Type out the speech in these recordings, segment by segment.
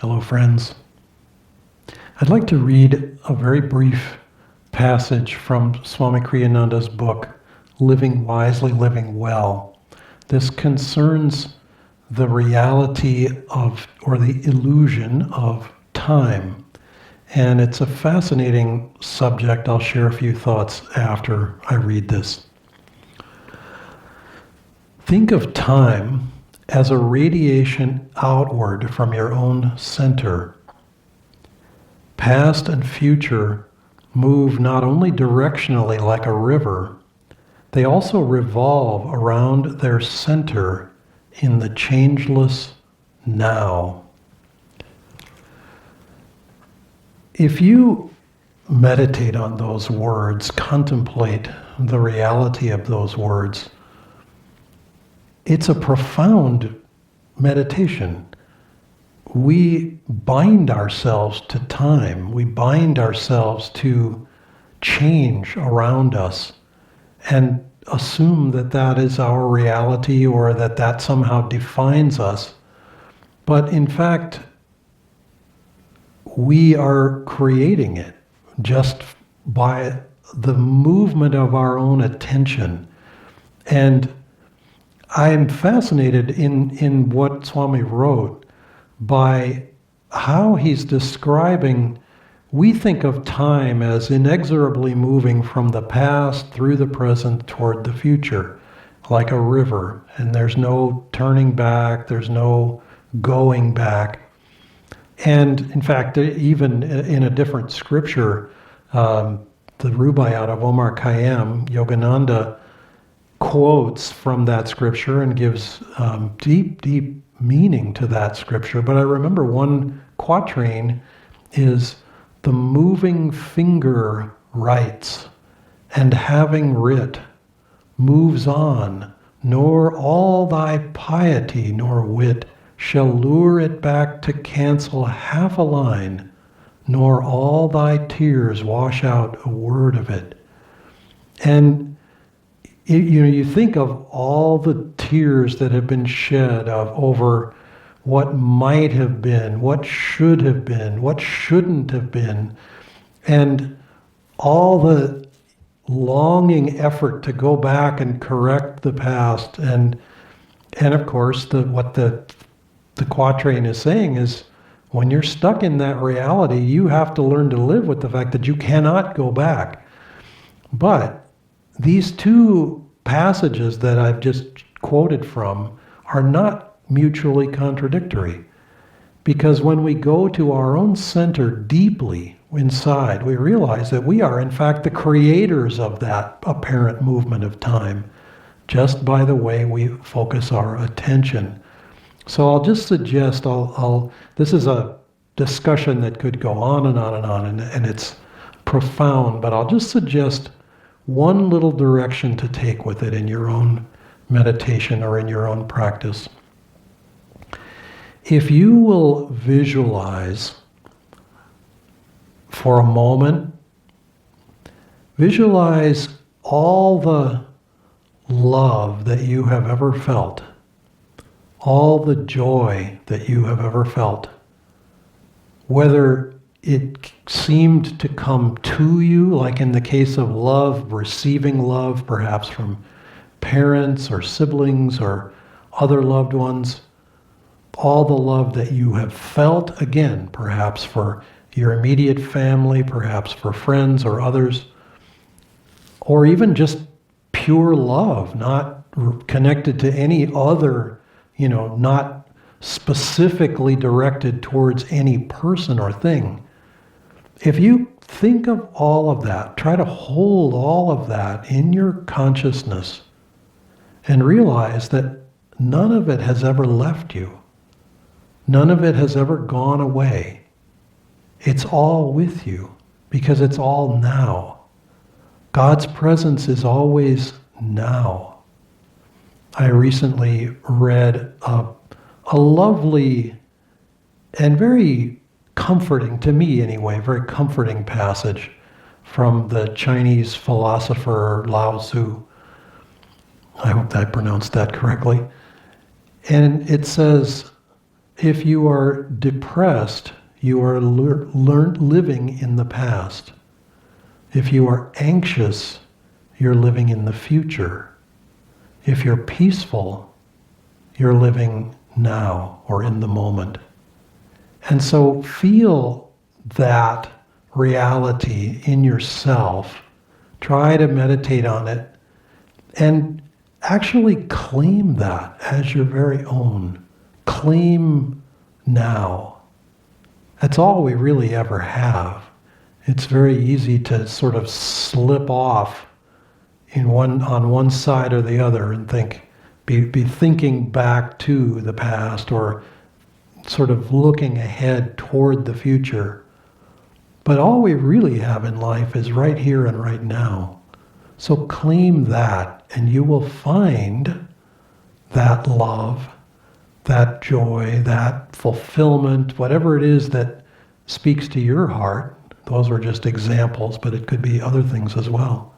Hello, friends. I'd like to read a very brief passage from Swami Kriyananda's book, Living Wisely, Living Well. This concerns the reality of, or the illusion of, time. And it's a fascinating subject. I'll share a few thoughts after I read this. Think of time as a radiation outward from your own center. Past and future move not only directionally like a river, they also revolve around their center in the changeless now. If you meditate on those words, contemplate the reality of those words, it's a profound meditation. We bind ourselves to time. We bind ourselves to change around us and assume that that is our reality or that that somehow defines us. But in fact, we are creating it just by the movement of our own attention. And I'm fascinated in what Swami wrote by how he's describing, we think of time as inexorably moving from the past through the present toward the future, like a river, and there's no turning back, there's no going back. And in fact, even in a different scripture, the Rubaiyat of Omar Khayyam, Yogananda quotes from that scripture and gives deep, deep meaning to that scripture. But I remember one quatrain is, "The moving finger writes, and having writ, moves on, nor all thy piety nor wit shall lure it back to cancel half a line, nor all thy tears wash out a word of it." And you think of all the tears that have been shed over what might have been, what should have been, what shouldn't have been, and all the longing effort to go back and correct the past. And of course, what the quatrain is saying is, when you're stuck in that reality, you have to learn to live with the fact that you cannot go back. But these two passages that I've just quoted from are not mutually contradictory. Because when we go to our own center deeply inside, we realize that we are in fact the creators of that apparent movement of time, just by the way we focus our attention. So I'll just suggest, this is a discussion that could go on and on and on, and it's profound, but I'll just suggest one little direction to take with it in your own meditation or in your own practice. If you will visualize for a moment, visualize all the love that you have ever felt, all the joy that you have ever felt, whether it seemed to come to you, like in the case of love, receiving love, perhaps from parents or siblings or other loved ones, all the love that you have felt, again, perhaps for your immediate family, perhaps for friends or others, or even just pure love, not connected to any other, not specifically directed towards any person or thing. If you think of all of that, try to hold all of that in your consciousness and realize that none of it has ever left you. None of it has ever gone away. It's all with you because it's all now. God's presence is always now. I recently read a lovely and very comforting, to me anyway, very comforting passage from the Chinese philosopher Lao Tzu. I hope I pronounced that correctly. And it says, if you are depressed, you are living in the past. If you are anxious, you're living in the future. If you're peaceful, you're living now or in the moment. And so feel that reality in yourself. Try to meditate on it and actually claim that as your very own. Claim now. That's all we really ever have. It's very easy to sort of slip off on one side or the other and be thinking back to the past or sort of looking ahead toward the future. But all we really have in life is right here and right now. So claim that, and you will find that love, that joy, that fulfillment, whatever it is that speaks to your heart. Those were just examples, but it could be other things as well.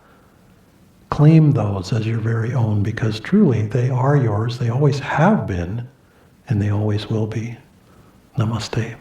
Claim those as your very own, because truly they are yours. They always have been, and they always will be. Namaste.